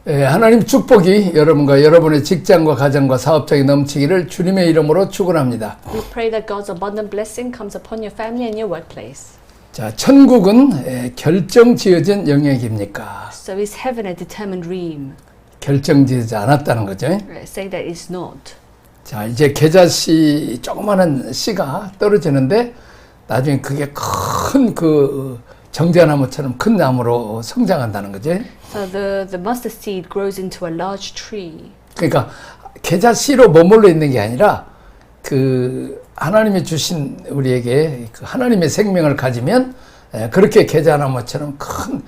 하나님 축복이 여러분과 여러분의 직장과 가정과 사업장에 넘치기를 주님의 이름으로 축원합니다. We pray that God's abundant blessing comes upon your family and your workplace. 자, 천국은 결정지어진 영역입니까? So is heaven a determined realm? 결정지어지지 않았다는 거죠. Saying that it's not. 자, 이제 계자씨, 조그마한 씨가 떨어지는데 나중에 그게 큰 정자나무처럼 큰 나무로 성장한다는 거죠. So the mustard seed grows into a large tree. 그러니까 계자씨로 머물러 있는 게 아니라 하나님이 주신 우리에게 하나님의 생명을 가지면 그렇게 계자나무처럼 큰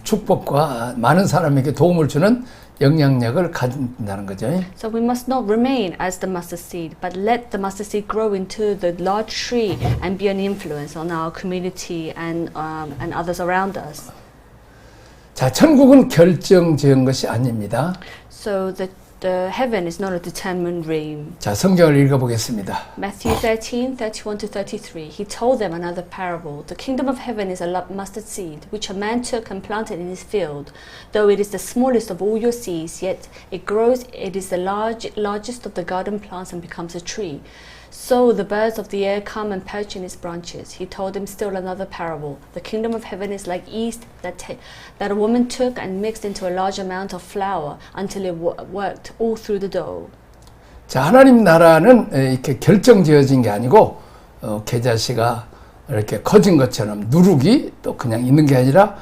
축복과 많은 사람에게 도움을 주는 영향력을 가진다는 거죠. So we must not remain as the mustard seed, but let the mustard seed grow into the large tree and be an influence on our community and others around us. 자, 천국은 결정지은 것이 아닙니다. So the heaven is not a determined realm. 자, 성경을 읽어보겠습니다. Matthew 13, 31 to 33. He told them another parable. The kingdom of heaven is a mustard seed, which a man took and planted in his field. Though it is the smallest of all your seeds, yet it grows, it is the largest of the garden plants and becomes a tree. So the birds of the air come and perch in its branches. He told them still another parable. The kingdom of heaven is like yeast that a woman took and mixed into a large amount of flour until it worked all through the dough. 자, 하나님 나라는 이렇게 결정지어진 게 아니고 계자씨가 이렇게 커진 것처럼 누룩이 또 그냥 있는 게 아니라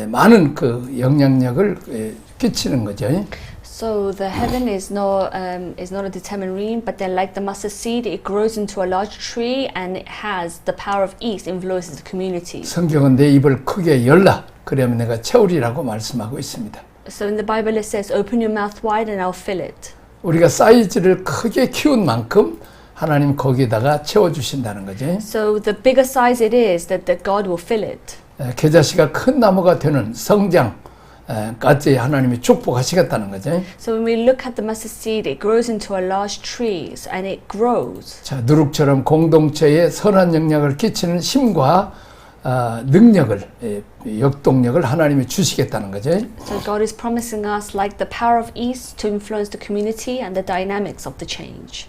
많은 영향력을 끼치는 거죠. So the heaven is not a determined realm, but then like the mustard seed, it grows into a large tree and it has the power of yeast, influences the community. 성경은 내 입을 크게 열라, 그러면 내가 채우리라고 말씀하고 있습니다. So in the Bible it says, "Open your mouth wide and I'll fill it." 우리가 사이즈를 크게 키운 만큼 하나님 거기에다가 채워주신다는 거죠. So the bigger size it is, that God will fill it. 계자씨가 큰 나무가 되는 성장까지 하나님이 축복하시겠다는 거죠. So when we look at the mustard seed, it grows into a large tree and it grows. 자, 누룩처럼 공동체에 선한 영향을 끼치는 힘과 능력을, 역동력을 하나님이 주시겠다는 거죠. So God is promising us like the power of yeast to influence the community and the dynamics of the change.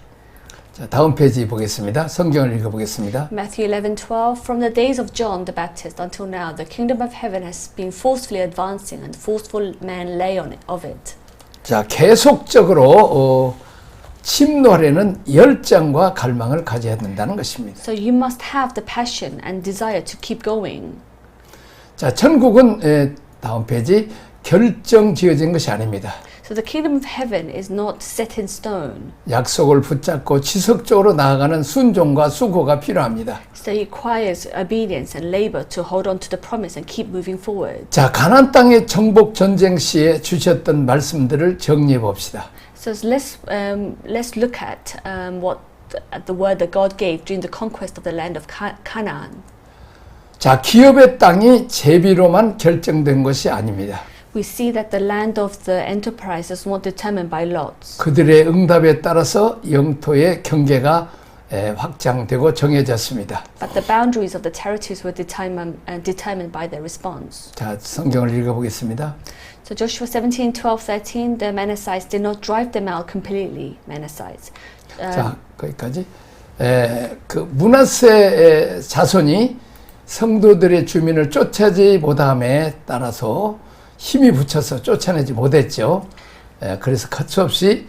자, 다음 페이지 보겠습니다. 성경을 읽어보겠습니다. Matthew 11:12. From the days of John the Baptist until now, the kingdom of heaven has been forcefully advancing, and forceful men lay on of it. 자, 계속적으로 침노하려는 열정과 갈망을 가져야 된다는 것입니다. So you must have the passion and desire to keep going. 자, 천국은 다음 페이지 결정지어진 것이 아닙니다. So the kingdom of heaven is not set in stone. 약속을 붙잡고 지속적으로 나아가는 순종과 수고가 필요합니다. So it requires obedience and labor to hold on to the promise and keep moving forward. 자, 가나안 땅의 정복 전쟁 시에 주셨던 말씀들을 정리해 봅시다. So let's look at the word that God gave during the conquest of the land of Canaan. 자, 기업의 땅이 제비로만 결정된 것이 아닙니다. We see that the land of the enterprise is not determined by lots. 그들의 응답에 따라서 영토의 경계가 확장되고 정해졌습니다. But the boundaries of the territories were determined by their response. 자, 성경을 읽어보겠습니다. So Joshua 17:12, 13, the Manassites did not drive them out completely. Manassites. 자, 거기까지. 므낫세 자손이 성도들의 주민을 쫓아지 못함에 따라서 힘이 붙여서 쫓아내지 못했죠. 그래서 가차없이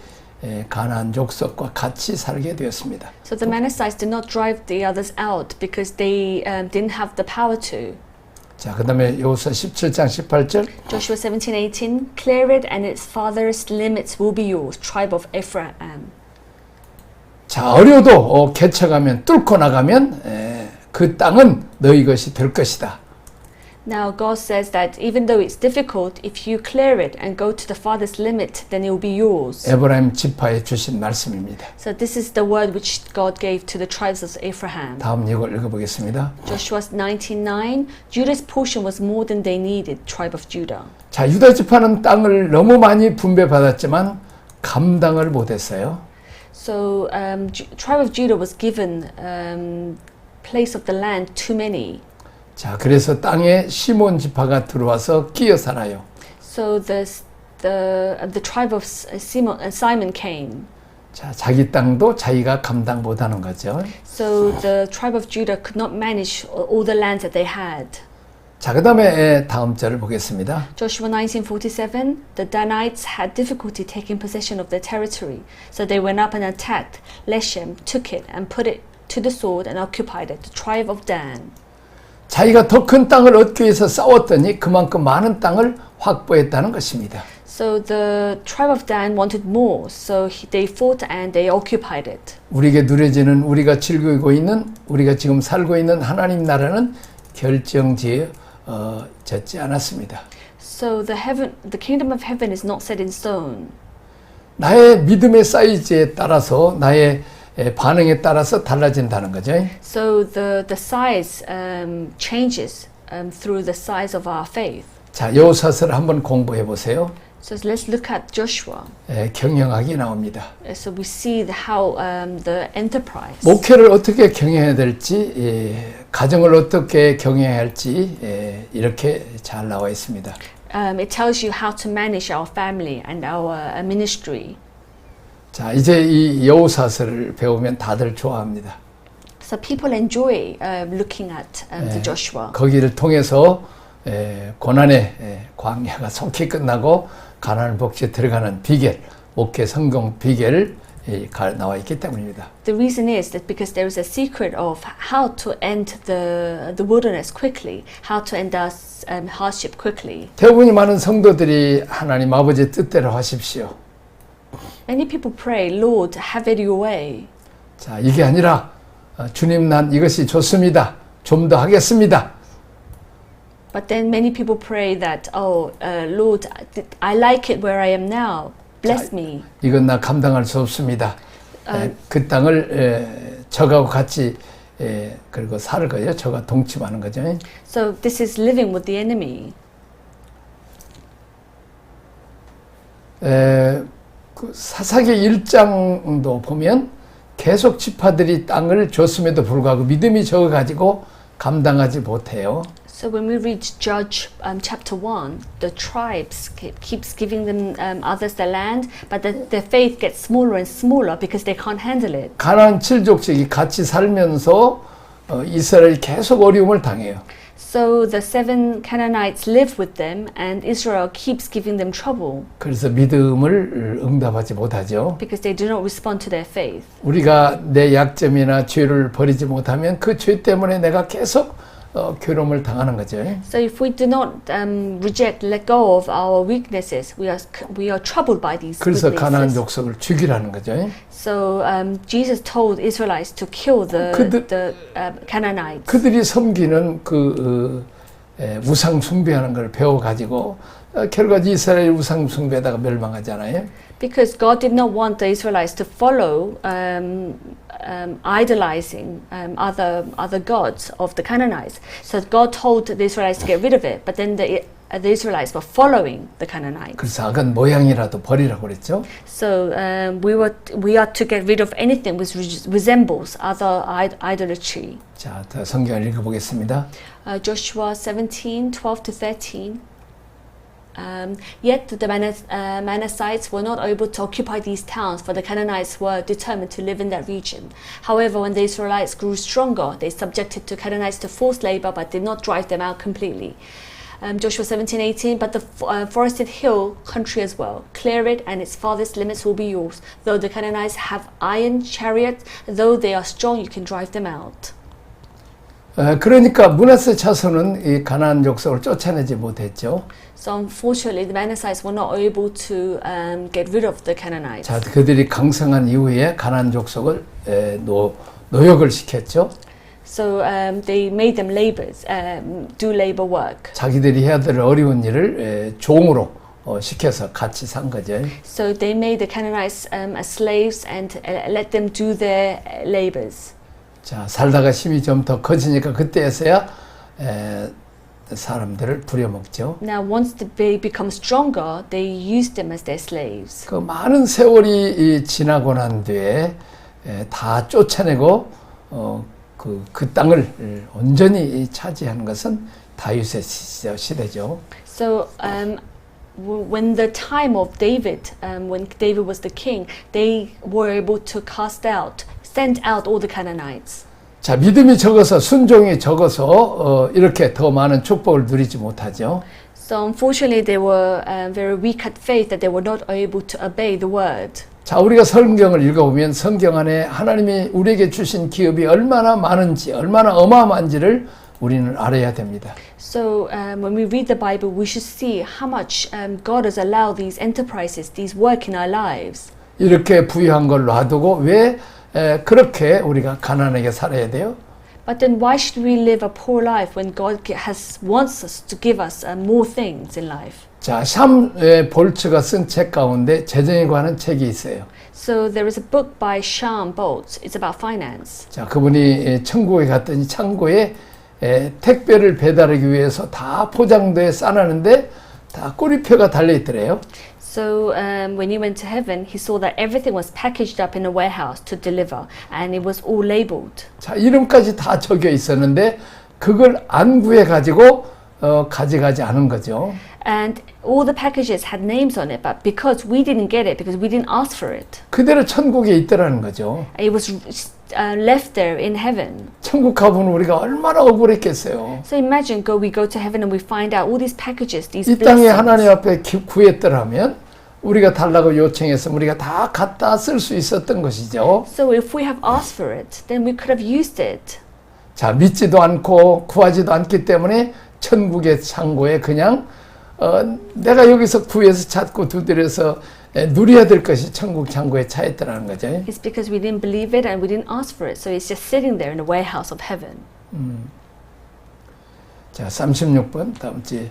가나안 족속과 같이 살게 되었습니다. So the Manassites did not drive the others out because they didn't have the power to. 자, 그다음에 여호수아 17장 18절. Joshua 17:18, clear it and its farthest limits will be yours, tribe of Ephraim. 자, 어려도 개척하면 뚫고 나가면 그 땅은 너희 것이 될 것이다. Now God says that even though it's difficult, if you clear it and go to the farthest limit, then it will be yours. 에브라임 지파에 주신 말씀입니다. So this is the word which God gave to the tribes of Ephraim. 다음 이걸 읽어보겠습니다. Joshua 19:9, Judah's portion was more than they needed, tribe of Judah. 자, 유다 지파는 땅을 너무 많이 분배받았지만 감당을 못했어요. So tribe of Judah was given place of the land too many. 자, 그래서 땅에 시몬 지파가 들어와서 끼어 살아요. So the the tribe of Simon came. 자, 자기 땅도 자기가 감당 못하는 거죠. So the tribe of Judah could not manage all the lands that they had. 자, 그 다음에 다음 절을 보겠습니다. Joshua 19:47, the Danites had difficulty taking possession of their territory, so they went up and attacked Leshem, took it, and put it to the sword and occupied it, the tribe of Dan. 자기가 더 큰 땅을 얻기 위해서 싸웠더니 그만큼 많은 땅을 확보했다는 것입니다. So the tribe of Dan wanted more, so they fought and they occupied it. 우리에게 누려지는 우리가 즐기고 있는 우리가 지금 살고 있는 하나님 나라는 결정지어졌지 않았습니다. So the kingdom of heaven is not set in stone. 나의 믿음의 사이즈에 따라서 나의 반응에 따라서 달라진다는 거죠. So the size changes through the size of our faith. 자, 여호사서를 한번 공부해 보세요. So let's look at Joshua. 경영학이 나옵니다. So we see how the enterprise. 목회를 어떻게 경영해야 될지, 가정을 어떻게 경영해야 할지 이렇게 잘 나와 있습니다. It tells you how to manage our family and our ministry. 자, 이제 이 여호사서를 배우면 다들 좋아합니다. So people enjoy looking at the Joshua. 거기를 통해서 고난의 광야가 속히 끝나고 가나안 복지에 들어가는 비결, 목회 성공 비결 나와 있기 때문입니다. The reason is that because there is a secret of how to end the wilderness quickly, how to end our hardship quickly. 대부분이 많은 성도들이 하나님 아버지의 뜻대로 하십시오. Many people pray, Lord, have it your way. 자, 이게 아니라 주님 난 이것이 좋습니다. 좀 더 하겠습니다. But then many people pray that, Lord, I like it where I am now. Bless me. 이건 나 감당할 수 없습니다. 그 땅을 적하고 같이 그리고 살 거예요. 저가 동침하는 거죠. So this is living with the enemy. 그 사사기 1장도 보면 계속 지파들이 땅을 줬음에도 불구하고 믿음이 적어가지고 감당하지 못해요. So when we read Judge chapter 1, the tribes keeps giving them others the land, but their faith gets smaller and smaller because they can't handle it. 가나안 7족속이 같이 살면서 이스라엘이 계속 어려움을 당해요. So the 7 Canaanites live with them and Israel keeps giving them trouble. 그래서 믿음을 응답하지 못하죠. Because they do not respond to their faith. 우리가 내 약점이나 죄를 버리지 못하면 그 죄 때문에 내가 계속 괴로움을 당하는 거죠. So if we do not reject, let go of our weaknesses, we are troubled by these 그래서 가나안 weaknesses. 족속을 죽이라는 거죠. So Jesus told Israelites to kill the Canaanites. 그들이 섬기는 우상 숭배하는 걸 배워 가지고 결국 이스라엘 우상 숭배하다가 멸망하잖아요. Because God did not want the Israelites to follow idolizing other gods of the Canaanites. So God told the Israelites to get rid of it, but then the Israelites were following the Canaanites. 그래서 악은 모양이라도 버리라고 그랬죠. So we are to get rid of anything which resembles other idolatry. 자, 더 성경을 읽어보겠습니다. Joshua 17:12-13. Yet the Manassites were not able to occupy these towns, for the Canaanites were determined to live in that region. However, when the Israelites grew stronger, they subjected the Canaanites to forced labor, but did not drive them out completely. Joshua 17:18, but the forested hill country as well, clear it, and its farthest limits will be yours. Though the Canaanites have iron chariots, though they are strong, you can drive them out. 그러니까 므낫세 자손은 이 가나안 족속을 쫓아내지 못했죠. So unfortunately, the Manassites were not able to get rid of the Canaanites. 자, 그들이 강성한 이후에 가나안 족속을 노역을 시켰죠. So they made them do labor work. 자기들이 해야 될 어려운 일을 종으로 시켜서 같이 산 거죠. So they made the Canaanites as slaves and let them do their labors. 자, 살다가 힘이 좀 더 커지니까 그때에서야 사람들을 부려먹죠. Now, once they become stronger, they use them as their slaves. 그 많은 세월이 지나고 난 뒤에 다 쫓아내고 그 땅을 온전히 차지하는 것은 다윗의 시대죠. So when the time of David, when David was the king, they were able to send out all the Canaanites. 자, 믿음이 적어서 순종이 적어서 이렇게 더 많은 축복을 누리지 못하죠. So unfortunately, they were very weak at faith that they were not able to obey the word. 자, 우리가 성경을 읽어보면 성경 안에 하나님이 우리에게 주신 기업이 얼마나 많은지, 얼마나 어마어마한지를 우리는 알아야 됩니다. So when we read the Bible, we should see how much God has allowed these enterprises, these work in our lives. 이렇게 부유한 걸 놔두고 왜 그렇게 우리가 가난하게 살아야 돼요? But then why should we live a poor life when God wants us to give us more things in life? 자, 샴 볼츠가 쓴 책 가운데 재정에 관한 책이 있어요. So there is a book by Sean Boltz. It's about finance. 자, 그분이 천국에 갔더니 창고에 택배를 배달하기 위해서 다 포장도에 싸놨는데 다 꼬리표가 달려있더래요. So when he went to heaven, he saw that everything was packaged up in a warehouse to deliver, and it was all labeled. 자, 이름까지 다 적혀 있었는데 그걸 안 구해가지고 가져가지 않은 거죠. And all the packages had names on it, but because we didn't get it, because we didn't ask for it, 그대로 천국에 있더라는 거죠. it was left there in heaven. 천국 가보면 우리가 얼마나 억울했겠어요. So imagine we go to heaven and we find out all these packages, these 이 땅에 blessings. 하나님 앞에 구했더라면 우리가 달라고 요청해서 우리가 다 갖다 쓸 수 있었던 것이죠. So if we have asked for it, then we could have used it. 자, 믿지도 않고 구하지도 않기 때문에 천국의 창고에 그냥 내가 여기서 구해서 찾고 두드려서 누려야 될 것이 천국 창고에 차 있더라는 거죠. It's because we didn't believe it and we didn't ask for it. So it's just sitting there in the warehouse of heaven. 자, 36번 다음 주에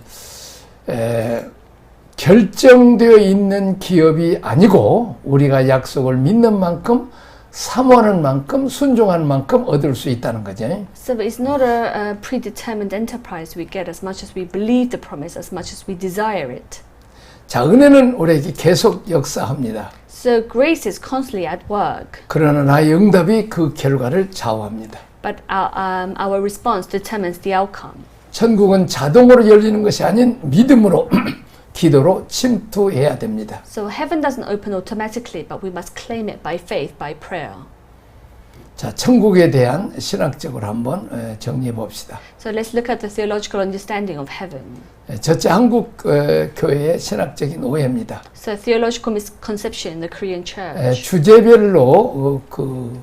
결정되어 있는 기업이 아니고 우리가 약속을 믿는 만큼 사모하는 만큼 순종하는 만큼 얻을 수 있다는 거죠. So it's not a predetermined enterprise we get as much as we believe the promise, as much as we desire it. 자, 은혜는 우리에게 계속 역사합니다. So grace is constantly at work, 그러나 나의 응답이 그 결과를 좌우합니다. but our response determines the outcome. 천국은 자동으로 열리는 것이 아닌 믿음으로 기도로 침투해야 됩니다. So heaven doesn't open automatically, but we must claim it by faith, by prayer. 자, 천국에 대한 신학적으로 한번 정리해 봅시다. So let's look at the theological understanding of heaven. 첫째, 한국 교회의 신학적인 오해입니다. So theological misconception in the Korean church. 주제별로 그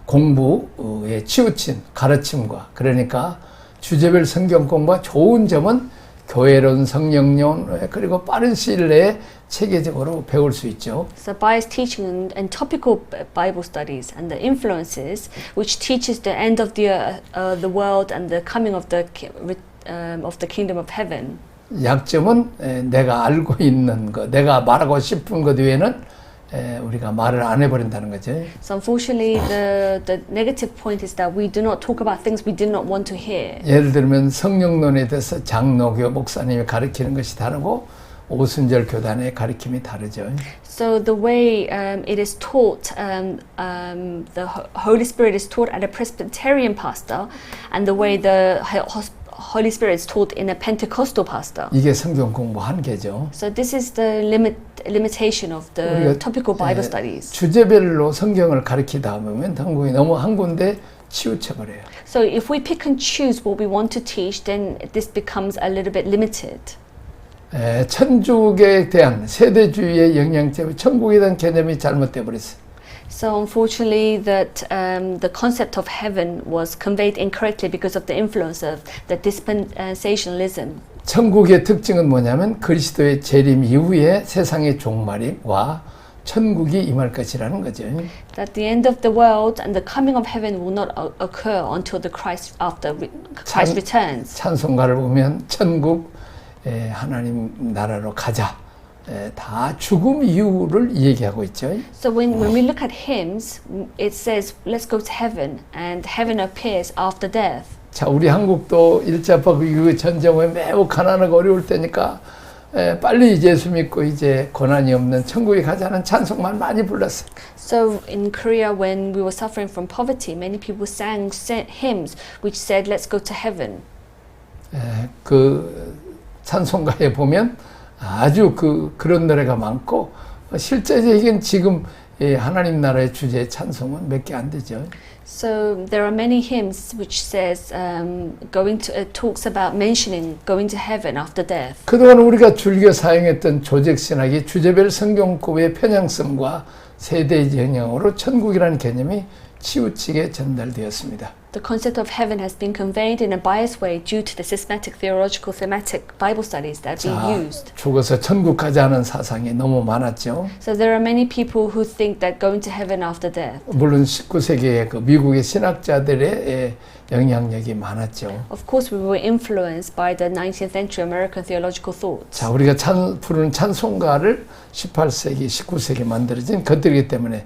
공부에 치우친 가르침과, 그러니까 주제별 성경 공부가 좋은 점은 교회론, 성령론, 그리고 빠른 시일 내에 체계적으로 배울 수 있죠. So biased teaching and topical Bible studies and the influences, which teaches the end of the world and the coming of the kingdom of heaven. 약점은 내가 알고 있는 것, 내가 말하고 싶은 것 외에는 우리가 말을 안 해버린다는 거죠. So unfortunately, the negative point is that we do not talk about things we did not want to hear. 예를 들면 성령론에 대해서 장로교 목사님이 가르치는 것이 다르고 오순절 교단의 가르침이 다르죠. So the way it is taught, the Holy Spirit is taught at a Presbyterian pastor, and the way the Holy Spirit is taught in a Pentecostal pastor. 이게 성경 공부 한계죠. So this is the limitation of the topical Bible studies. 주제별로 성경을 가르치다 보면 한국이 너무 한 군데 치우쳐 버려요. So if we pick and choose what we want to teach, then this becomes a little bit limited. 천국에 대한 세대주의의 영향 때문에 천국에 대한 개념이 잘못돼 버렸어요. So unfortunately, that the concept of heaven was conveyed incorrectly because of the influence of the dispensationalism. 천국의 특징은 뭐냐면 그리스도의 재림 이후에 세상의 종말과 천국이 임할 것이라는 거죠. That the end of the world and the coming of heaven will not occur until Christ returns. 찬송가를 보면 천국 하나님 나라로 가자. 다 죽음 이후를 얘기하고 있죠. So when we look at hymns, it says, "Let's go to heaven," and heaven appears after death. 자, 우리 한국도 1차 법 이후 전쟁 후에 매우 가난하고 어려울 때니까 빨리 예수 믿고 이제 고난이 없는 천국에 가자는 찬송만 많이 불렀어요. So in Korea, when we were suffering from poverty, many people sang hymns which said, "Let's go to heaven." 그 찬송가에 보면 아주 그런 노래가 많고 실제적인 지금 하나님 나라의 주제의 찬송은 몇 개 안 되죠. So there are many hymns which says talks about mentioning going to heaven after death. 그동안 우리가 즐겨 사용했던 조직 신학이 주제별 성경구의 편향성과 세대의 영향으로 천국이라는 개념이 치우치게 전달되었습니다. The concept of heaven has been conveyed in a biased way due to the systematic, theological, thematic Bible studies that are being used. 죽어서 천국 가자는 사상이 너무 많았죠. So there are many people who think that going to heaven after death. 물론 19세기의 그 미국의 신학자들의 영향력이 많았죠. Of course, we were influenced by the 19th century American theological thoughts. 자, 우리가 부르는 찬송가를 18세기, 19세기 만들어진 것들이기 때문에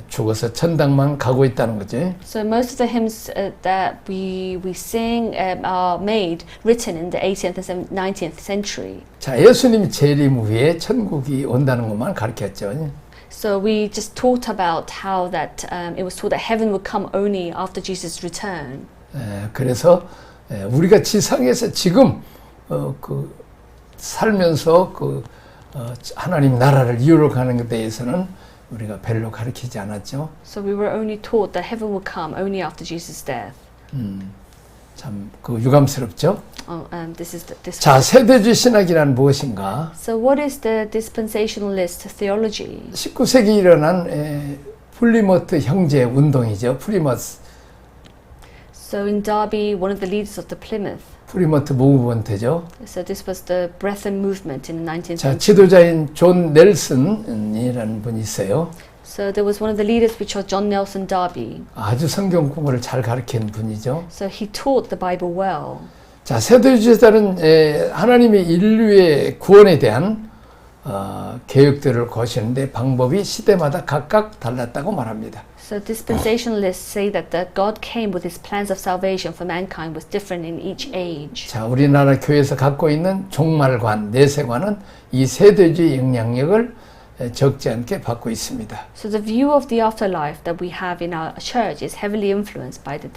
죽어서 천당만 가고 있다는 거죠. So most of the hymns that we sing are written in the 18th and 19th century. 자, 예수님이 재림 후에 천국이 온다는 것만 가르쳤죠. So we just talked about how that it was taught that heaven would come only after Jesus' return. 그래서 우리가 지상에서 지금 살면서 하나님 나라를 이루어 가는 것에 대해서는 우리가 별로 가르치지 않았죠. So we were only taught that heaven would come only after Jesus' death. 참 유감스럽죠. This. 자, 세대주의 신학이란 무엇인가? So what is the dispensationalist theology? 19세기 일어난 플리머트 형제 운동이죠. 플리머스. So in Derby, one of the leaders of the Plymouth. 플리머트 무브먼트죠. So this was the Brethren movement in the 19th 자, century. 지도자인 존 넬슨이라는 분이 있어요. So there was one of the leaders which was John Nelson Darby. 아주 성경 공부를 잘 가르친 분이죠. So he taught the Bible well. 자, 세대주의자는 하나님의 인류의 구원에 대한 계획들을 거시는데 방법이 시대마다 각각 달랐다고 말합니다. So dispensationalists say that God came with his plans of salvation for mankind was different in each age. 자, 우리나라 교회에서 갖고 있는 종말관, 내세관은 이 세대주의 영향력을 적지 않게 받고 있습니다. So the view of the afterlife that we have in our church is heavily influenced by the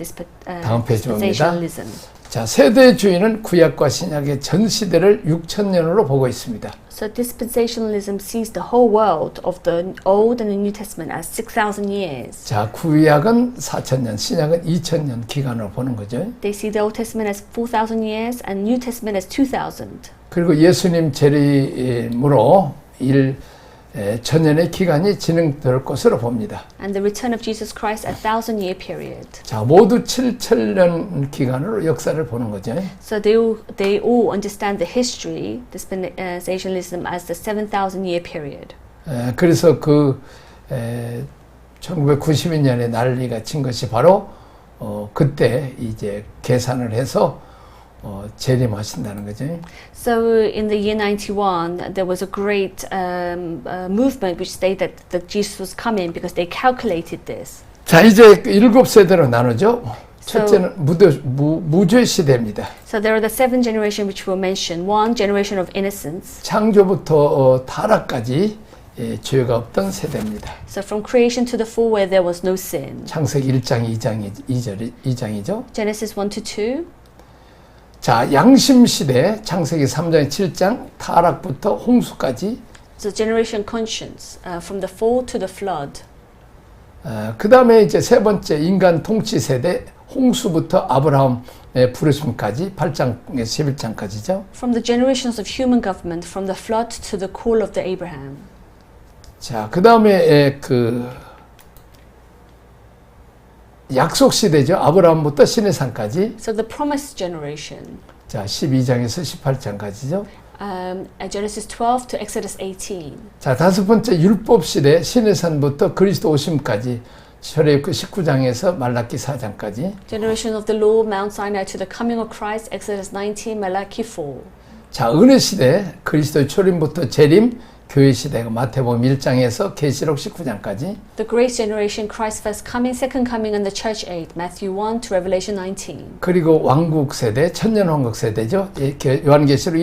다음 페이지 봅니다. dispensationalism. 자, 세대주의는 구약과 신약의 전 시대를 6,000년으로 보고 있습니다. So dispensationalism sees the whole world of the Old and the New Testament as 6,000 years. 자, 구약은 4,000년, 신약은 2,000년 기간으로 보는 거죠. They see the Old Testament as 4,000 years and New Testament as 2,000. 그리고 예수님 재림으로 1,000년의 기간이 진행될 것으로 봅니다. And the return of Jesus Christ a 1,000-year period. 자, 모두 7,000년 기간으로 역사를 보는 거죠. So they all understand the history, dispensationalism, as the 7,000-year period. 그래서 1992년에 난리가 친 것이 바로 그때 이제 계산을 해서 재림하신다는 거죠. So in the year 91, there was a great movement which stated that Jesus was coming because they calculated this. 자, 이제 7세대로 나누죠. 첫째는 무죄 시대입니다. So there are the 7 generations which were mentioned. One, generation of innocence. 창조부터 타락까지 죄가 없던 세대입니다. So from creation to the fall where there was no sin. 창세기 1장 2장이죠. Genesis 1 to 2. 자, 양심 시대 창세기 3장 7장 타락부터 홍수까지. So generation conscience from the fall to the flood. 그 다음에 이제 세 번째 인간 통치 세대 홍수부터 아브라함의 부르심까지 8장에서 11장까지죠. From the generations of human government, from the flood to the call of the Abraham. 자, 그 다음에 약속 시대죠. 아브라함부터 시내산까지. So the promised generation. 자, 12장에서 18장까지죠. Genesis 12 to Exodus 18. 자, 다섯 번째 율법 시대 시내산부터 그리스도 오심까지. 출애굽기 19장에서 말라기 4장까지. Generation of the law, Mount Sinai to the coming of Christ, Exodus 19, Malachi 4. 자, 은혜 시대 그리스도의 초림부터 재림, 교회 시대가 마태복음 1장에서 계시록 19장까지. The grace generation, Christ's first coming, second coming, and the church age, Matthew 1 to Revelation 19. 그리고 왕국 세대, 천년 왕국 세대죠. 요한계시록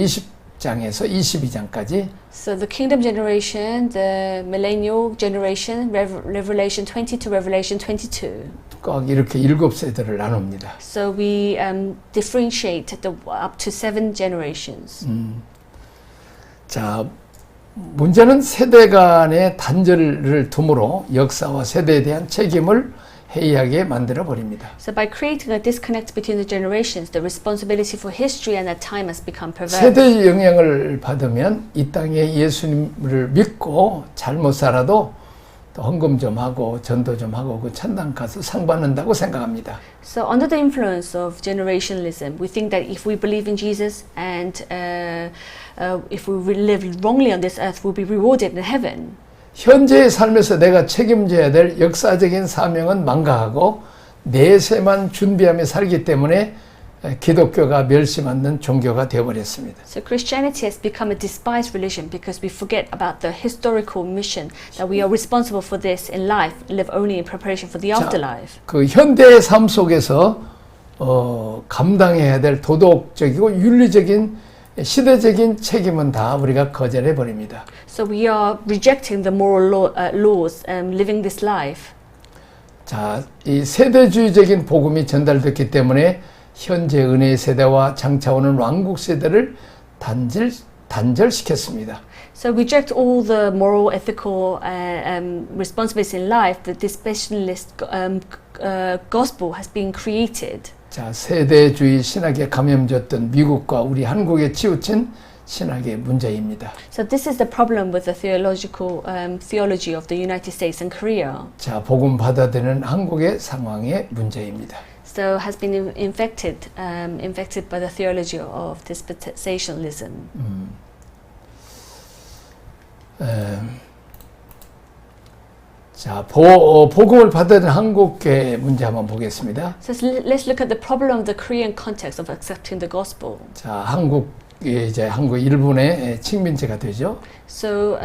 16장에서 22장까지 So the kingdom generation, the millennial generation, Revelation 20 to Revelation 22. 꼭 이렇게 7세대를 나눕니다. So we differentiate up to 7 generations. 자, 문제는 세대 간의 단절을 둠으로 역사와 세대에 대한 책임을 해이하게 만들어 버립니다. So by creating a disconnect between the generations, the responsibility for history and that time has become perverse. 세대의 영향을 받으면 이 땅에 예수님을 믿고 잘못 살아도 또 헌금 좀 하고 전도 좀 하고 그 천당 가서 상 받는다고 생각합니다. So under the influence of generationalism, we think that if we believe in Jesus and if we live wrongly on this earth, we'll be rewarded in heaven. 현재의 삶에서 내가 책임져야 될 역사적인 사명은 망각하고 내세만 준비하며 살기 때문에 기독교가 멸시받는 종교가 되어버렸습니다. So Christianity has become a despised religion because we forget about the historical mission that we are responsible for this in life, live only in preparation for the afterlife. 그 현대의 삶 속에서 감당해야 될 도덕적이고 윤리적인 시대적인 책임은 다 우리가 거절해 버립니다. So we are rejecting the moral laws, living this life. 자, 이 세대주의적인 복음이 전달됐기 때문에 현재 은혜의 세대와 장차오는 왕국 세대를 단절시켰습니다. So we reject all the moral, ethical responsibilities in life that this specialist gospel has been created. 자, 세대주의 신학에 감염됐던 미국과 우리 한국에 치우친 신학의 문제입니다. So this is the problem with the theological theology of the United States and Korea. 자, 복음 받아들이는 한국의 상황의 문제입니다. So has been infected by the theology of dispensationalism. 자, 복음을 받아들이는 한국의 문제 한번 보겠습니다. So let's look at the problem of the Korean context of accepting the gospel. 자, 한국 일본의 식민지가 되죠. So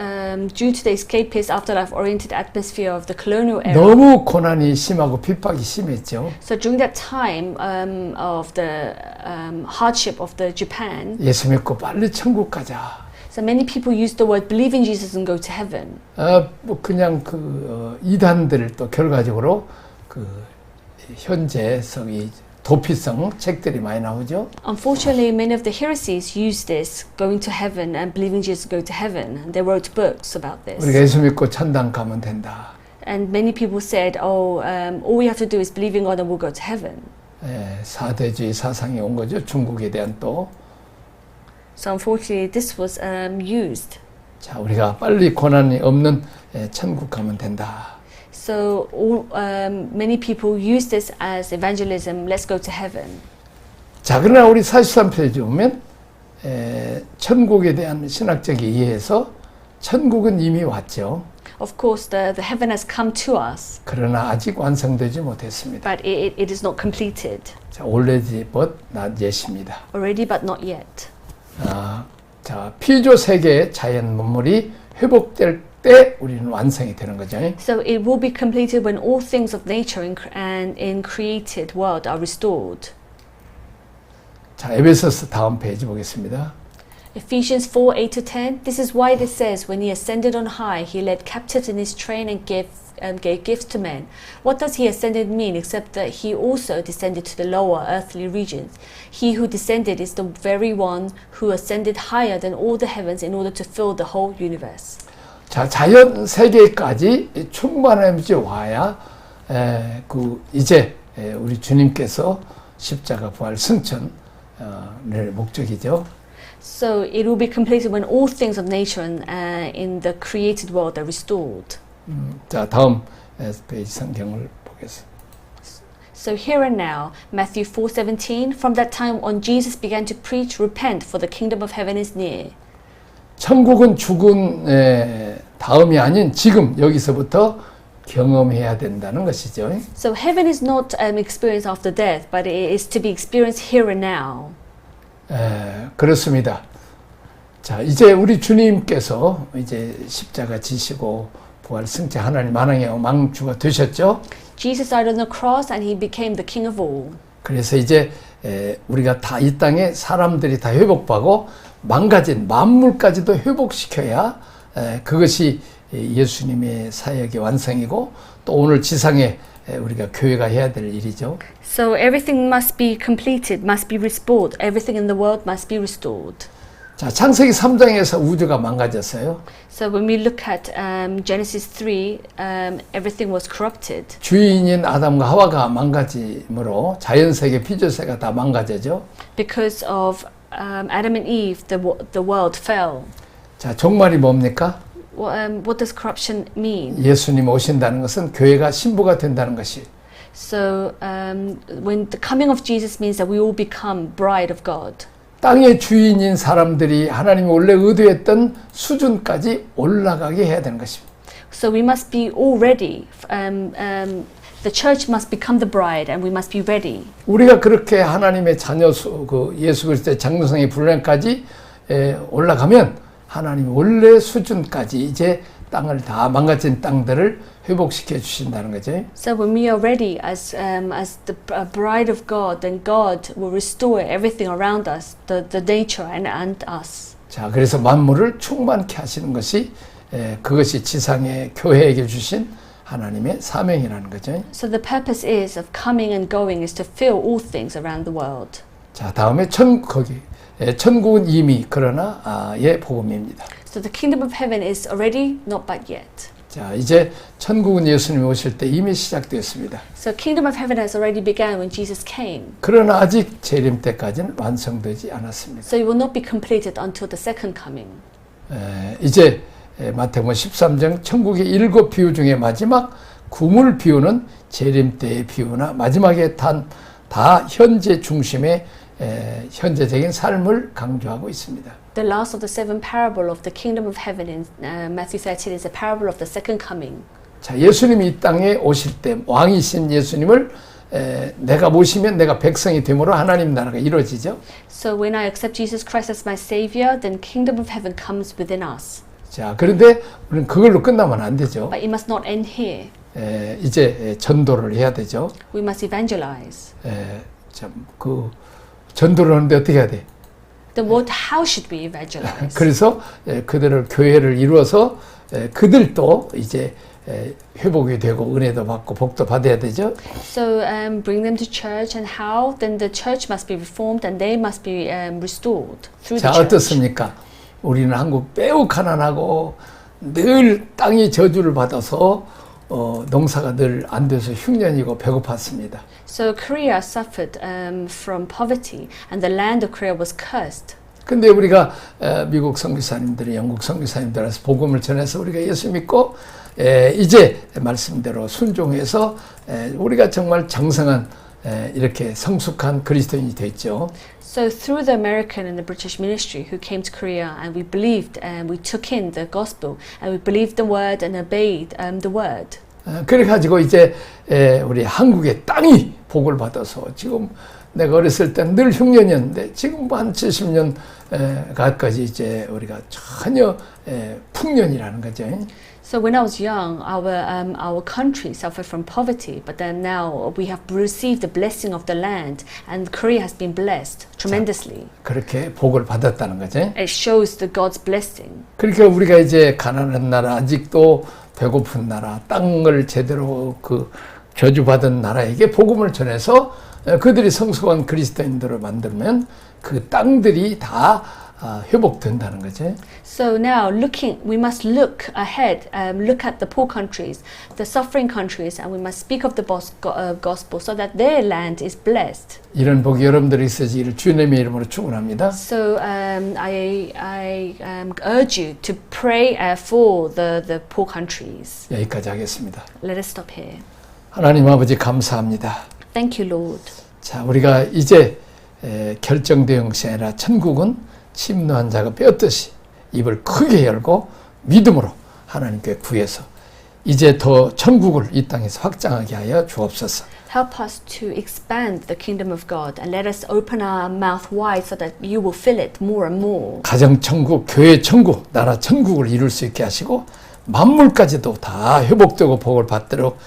due to the escapist afterlife-oriented atmosphere of the colonial era. 너무 고난이 심하고 핍박이 심했죠. So during that time of the hardship of the Japan. 예수 믿고 빨리 천국 가자. So many people use the word believe in Jesus and go to heaven. 뭐 그냥 이단들 또 결과적으로 현재성이 도피성 책들이 많이 나오죠. Unfortunately, many of the heresies use this, going to heaven and believing Jesus go to heaven. They wrote books about this. 우리가 예수 믿고 천당 가면 된다. And many people said, all we have to do is believe in God and we'll go to heaven. 사대주의 사상이 온 거죠. 중국에 대한 또. So unfortunately, this was used. 자, 우리가 빨리 고난이 없는 천국 가면 된다. So many people use this as evangelism. Let's go to heaven. 자, 그러나 우리 43페이지 보면 천국에 대한 신학적 이해에서 천국은 이미 왔죠. Of course, the heaven has come to us. 그러나 아직 완성되지 못했습니다. But it is not completed. 자, already but not yet입니다. Already, but not yet. 자, 피조 세계의 자연 만물이 회복될 때 우리는 완성이 되는 거죠. So it will be completed when all things of nature and in created world are restored. 자, 에베소서 다음 페이지 보겠습니다. Ephesians 4:8 to 10. This is why it says, when he ascended on high, he led captives in his train and gave gifts to men. What does he ascended mean except that he also descended to the lower earthly regions? He who descended is the very one who ascended higher than all the heavens in order to fill the whole universe. 자, 자연 세계까지 충만함이 와야 이제 우리 주님께서 십자가 부활 승천을 목적이죠. So it will be completed when all things of nature and in the created world are restored. 자, 다음 페이지 성경을 보겠습니다. So here and now, Matthew 4:17. From that time on, Jesus began to preach, "Repent, for the kingdom of heaven is near." 천국은 죽은 다음이 아닌 지금 여기서부터 경험해야 된다는 것이죠. So heaven is not experienced after death, but it is to be experienced here and now. 그렇습니다. 자, 이제 우리 주님께서 이제 십자가 지시고 부활 승자 하나님 만왕의 왕주가 되셨죠. Jesus died on the cross and he became the king of all. 그래서 이제 우리가 다 이 땅에 사람들이 다 회복하고 망가진 만물까지도 회복시켜야 그것이 예수님의 사역의 완성이고 또 오늘 지상에 우리가 교회가 해야 될 일이죠. So everything must be completed, must be restored. Everything in the world must be restored. 자, 창세기 3장에서 우주가 망가졌어요. So when we look at Genesis 3, everything was corrupted. 주인인 아담과 하와가 망가짐으로 자연세계, 피조세가 다 망가져죠. Because of Adam and Eve, the world fell. 자, 종말이 뭡니까? What does corruption mean? 예수님 오신다는 것은 교회가 신부가 된다는 것이. So when the coming of Jesus means that we all become bride of God. 땅의 주인인 사람들이 하나님이 원래 의도했던 수준까지 올라가게 해야 되는 것입니다. So we must be all ready. The church must become the bride, and we must be ready. 우리가 그렇게 하나님의 자녀 예수 그리스도의 장로성의 분량까지 올라가면 하나님 원래 수준까지 이제 땅을 다 망가진 땅들을 회복시켜 주신다는 거죠. So when we are ready as the bride of God, then God will restore everything around us, the nature and us. 자, 그래서 만물을 충만케 하시는 것이 그것이 지상의 교회에게 주신 하나님의 사명이라는 거죠. So the purpose is of coming and going is to fill all things around the world. 자, 다음에 천국은 이미 그러나의 복음입니다. So the kingdom of heaven is already, not but yet. 자, 이제 천국은 예수님이 오실 때 이미 시작되었습니다. So kingdom of heaven has already begun when Jesus came. 그러나 아직 재림 때까지는 완성되지 않았습니다. So it will not be completed until the second coming. 이제 마태복음 13장 천국의 7 비유 중에 마지막 구물 비유는 재림 때의 비유나 마지막에 다 현재 중심의 현재적인 삶을 강조하고 있습니다. The last of the 7 parable of the kingdom of heaven in Matthew 13 is a parable of the second coming. 자, 예수님이 이 땅에 오실 때 왕이신 예수님을 내가 모시면 내가 백성이 됨으로 하나님 나라가 이루어지죠. So when I accept Jesus Christ as my savior, then kingdom of heaven comes within us. 자, 그런데 우리는 그걸로 끝나면 안 되죠. But it must not end here. 이제 전도를 해야 되죠. We must evangelize. 전도를 하는데 어떻게 해야 돼? Then how should we evangelize? 그래서 그들을 교회를 이루어서 그들도 이제 회복이 되고 은혜도 받고 복도 받아야 되죠. So bring them to church, and how? Then the church must be reformed, and they must be restored through 자, the church. 어떻습니까? 우리는 한국 매우 가난하고 늘 땅이 저주를 받아서 농사가 늘 안 돼서 흉년이고 배고팠습니다. So Korea suffered from poverty, and the land of Korea was cursed. 근데 우리가 미국 선교사님들이 영국 선교사님들한테 복음을 전해서 우리가 예수 믿고 이제 말씀대로 순종해서 우리가 정말 정성한 이렇게 성숙한 그리스도인이 됐죠. So through the American and the British ministry who came to Korea, and we believed and we took in the gospel, and we believed the word and obeyed the word. 그래가지고 이제 우리 한국의 땅이 복을 받아서 지금 내가 어렸을 때 늘 흉년이었는데 지금 한 70년 가까이 이제 우리가 전혀 풍년이라는 거죠. So when I was young, our country suffered from poverty, but then now we have received the blessing of the land, and Korea has been blessed tremendously. 그렇게 복을 받았다는 거죠. It shows the God's blessing. 그러니까 우리가 이제 가난한 나라, 아직도 배고픈 나라, 땅을 제대로 저주받은 나라에게 복음을 전해서 그들이 성숙한 그리스도인들을 만들면 그 땅들이 다 회복된다는 거죠. So now we must look ahead, look at the poor countries, the suffering countries, and we must speak of the gospel so that their land is blessed. 이런 복이 여러분들이 있으시기를 주님의 이름으로 축원합니다. So I urge you to pray for the poor countries. 여기까지 하겠습니다. Let us stop here. 하나님 아버지 감사합니다. Thank you, Lord. 자, 우리가 이제 결정된 것이 아니라 천국은 침노한 자가 뼈듯이 입을 크게 열고 믿음으로 하나님께 구해서 이제 더 천국을 이 땅에서 확장하게 하여 주옵소서. Help us to expand the kingdom of God, and let us open our mouth wide so that you will fill it more and more. 가정 천국, 교회 천국, 나라 천국을 이룰 수 있게 하시고 만물까지도 다 회복되고 복을 받도록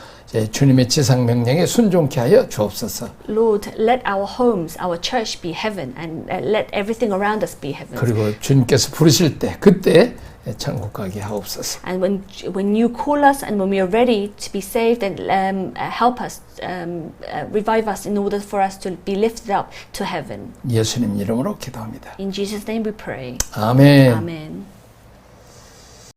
주님의 지상 명령에 순종케 하여 주옵소서. Lord, let our homes, our church be heaven, and let everything around us be heaven. 그리고 주님께서 부르실 때 그때 천국 가게 하옵소서. And when you call us and when we are ready to be saved, and help us, revive us in order for us to be lifted up to heaven. 예수님 이름으로 기도합니다. In Jesus' name we pray. 아멘. Amen.